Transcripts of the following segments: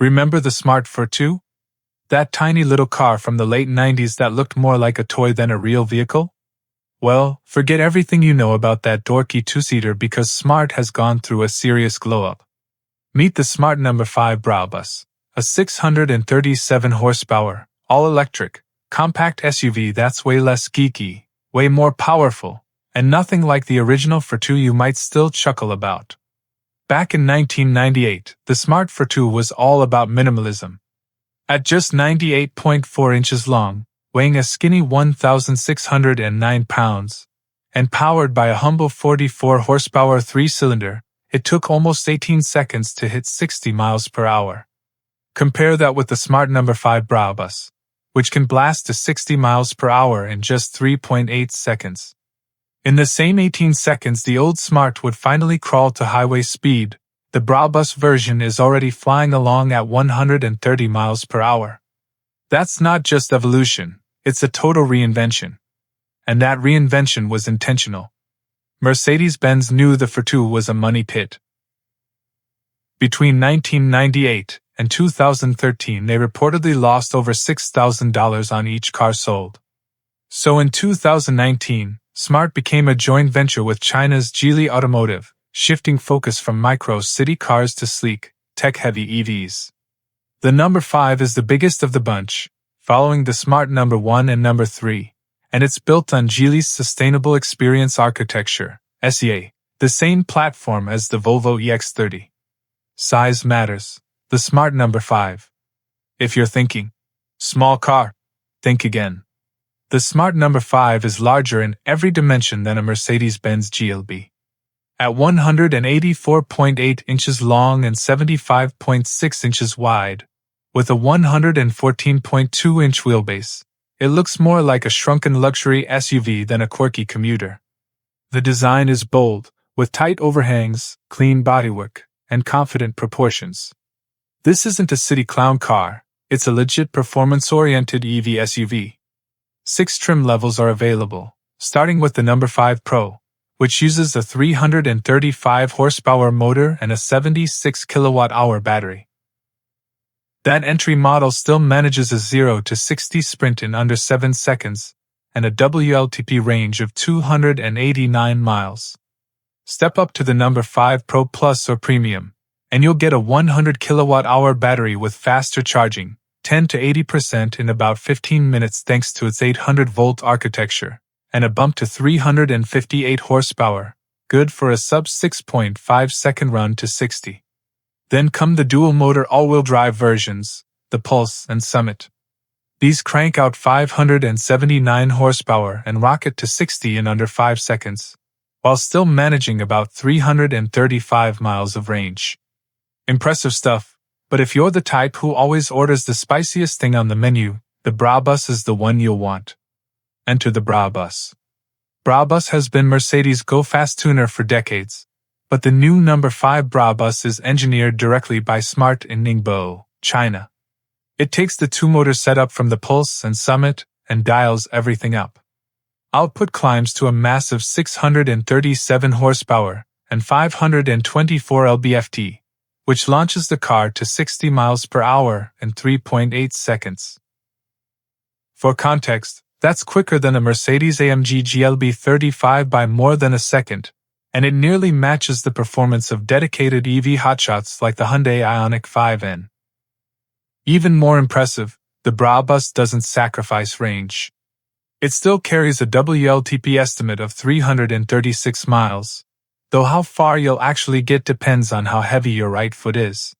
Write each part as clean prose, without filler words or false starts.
Remember the Smart Fortwo? That tiny little car from the late 90s that looked more like a toy than a real vehicle? Well, forget everything you know about that dorky two-seater because Smart has gone through a serious glow-up. Meet the Smart No. 5 Brabus, a 637 horsepower, all-electric, compact SUV that's way less geeky, way more powerful, and nothing like the original Fortwo you might still chuckle about. Back in 1998, the Smart Fortwo was all about minimalism. At just 98.4 inches long, weighing a skinny 1,609 pounds, and powered by a humble 44 horsepower 3-cylinder, it took almost 18 seconds to hit 60 miles per hour. Compare that with the Smart No. 5 Brabus, which can blast to 60 miles per hour in just 3.8 seconds. In the same 18 seconds the old Smart would finally crawl to highway speed, the Brabus version is already flying along at 130 miles per hour. That's not just evolution, it's a total reinvention. And that reinvention was intentional. Mercedes-Benz knew the Fortwo was a money pit. Between 1998 and 2013 they reportedly lost over $6,000 on each car sold. So in 2019, Smart became a joint venture with China's Geely Automotive, shifting focus from micro-city cars to sleek, tech-heavy EVs. The No. 5 is the biggest of the bunch, following the Smart No. 1 and No. 3, and it's built on Geely's Sustainable Experience Architecture, SEA, the same platform as the Volvo EX30. Size matters. The Smart No. 5. If you're thinking, small car, think again. The Smart No. 5 is larger in every dimension than a Mercedes-Benz Geely. At 184.8 inches long and 75.6 inches wide, with a 114.2-inch wheelbase, it looks more like a shrunken luxury SUV than a quirky commuter. The design is bold, with tight overhangs, clean bodywork, and confident proportions. This isn't a city clown car, it's a legit performance-oriented EV SUV. 6 trim levels are available, starting with the No. 5 Pro, which uses a 335 horsepower motor and a 76 kilowatt-hour battery. That entry model still manages a 0 to 60 sprint in under 7 seconds and a WLTP range of 289 miles. Step up to the No. 5 Pro Plus or Premium, and you'll get a 100 kilowatt-hour battery with faster charging, 10 to 80% in about 15 minutes thanks to its 800-volt architecture, and a bump to 358 horsepower, good for a sub-6.5-second run to 60. Then come the dual-motor all-wheel drive versions, the Pulse and Summit. These crank out 579 horsepower and rocket to 60 in under 5 seconds, while still managing about 335 miles of range. Impressive stuff, but if you're the type who always orders the spiciest thing on the menu, the Brabus is the one you'll want. Enter the Brabus. Brabus has been Mercedes' go-fast tuner for decades, but the new No. 5 Brabus is engineered directly by Smart in Ningbo, China. It takes the two-motor setup from the Pulse and Summit and dials everything up. Output climbs to a massive 637 horsepower and 524 lb-ft, which launches the car to 60 miles per hour in 3.8 seconds. For context, that's quicker than a Mercedes-AMG GLB 35 by more than a second, and it nearly matches the performance of dedicated EV hotshots like the Hyundai Ioniq 5N. Even more impressive, the Brabus doesn't sacrifice range. It still carries a WLTP estimate of 336 miles, though how far you'll actually get depends on how heavy your right foot is.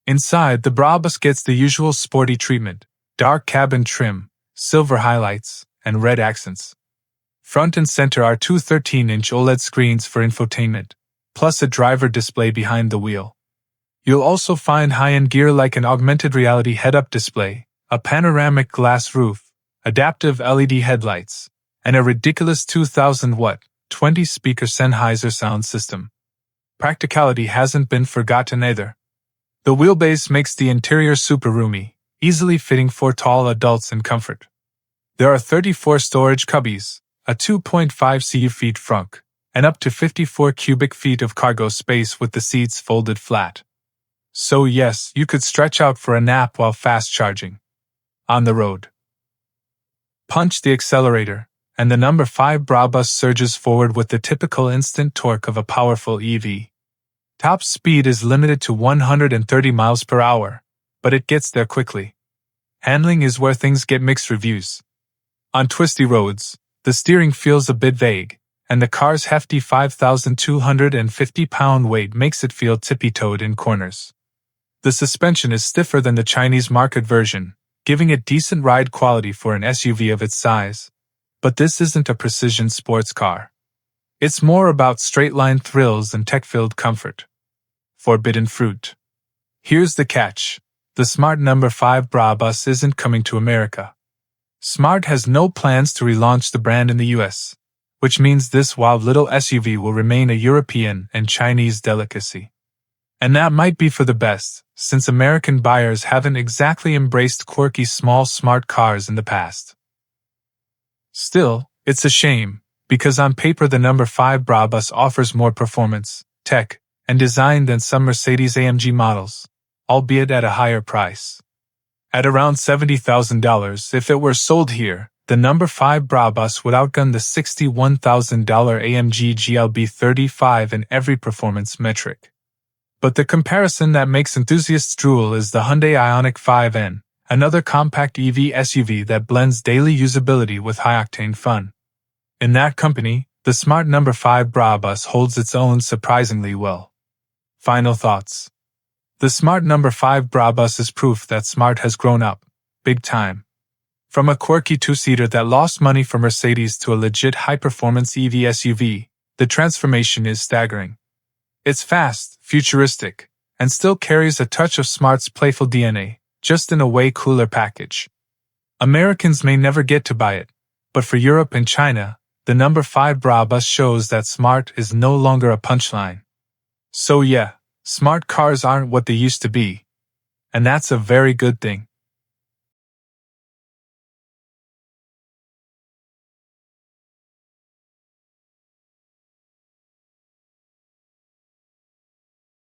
Inside, the Brabus gets the usual sporty treatment: dark cabin trim, silver highlights, and red accents. Front and center are two 13-inch OLED screens for infotainment, plus a driver display behind the wheel. You'll also find high-end gear like an augmented reality head-up display, a panoramic glass roof, adaptive LED headlights, and a ridiculous 2,000-watt, 20-speaker Sennheiser sound system. Practicality hasn't been forgotten either. The wheelbase makes the interior super roomy, easily fitting for tall adults in comfort. There are 34 storage cubbies, a 2.5 cu-feet trunk, and up to 54 cubic feet of cargo space with the seats folded flat. So yes, you could stretch out for a nap while fast charging. On the road. Punch the accelerator, and the number 5 Brabus surges forward with the typical instant torque of a powerful EV. Top speed is limited to 130 miles per hour, but it gets there quickly. Handling is where things get mixed reviews. On twisty roads, the steering feels a bit vague, and the car's hefty 5,250-pound weight makes it feel tippy-toed in corners. The suspension is stiffer than the Chinese market version, giving it decent ride quality for an SUV of its size. But this isn't a precision sports car. It's more about straight-line thrills and tech-filled comfort. Forbidden fruit. Here's the catch. The Smart number 5 Brabus isn't coming to America. Smart has no plans to relaunch the brand in the US, which means this wild little SUV will remain a European and Chinese delicacy. And that might be for the best, since American buyers haven't exactly embraced quirky small smart cars in the past. Still, it's a shame, because on paper the number 5 Brabus offers more performance, tech, and design than some Mercedes-AMG models, albeit at a higher price. At around $70,000, if it were sold here, the number 5 Brabus would outgun the $61,000 AMG GLB35 in every performance metric. But the comparison that makes enthusiasts drool is the Hyundai Ioniq 5N, another compact EV SUV that blends daily usability with high-octane fun. In that company, the Smart number 5 Brabus holds its own surprisingly well. Final thoughts. The Smart number 5 Brabus is proof that Smart has grown up, big time. From a quirky two-seater that lost money for Mercedes to a legit high-performance EV SUV, the transformation is staggering. It's fast, futuristic, and still carries a touch of Smart's playful DNA, just in a way cooler package. Americans may never get to buy it, but for Europe and China, the number 5 Brabus shows that Smart is no longer a punchline. So yeah, smart cars aren't what they used to be. And that's a very good thing.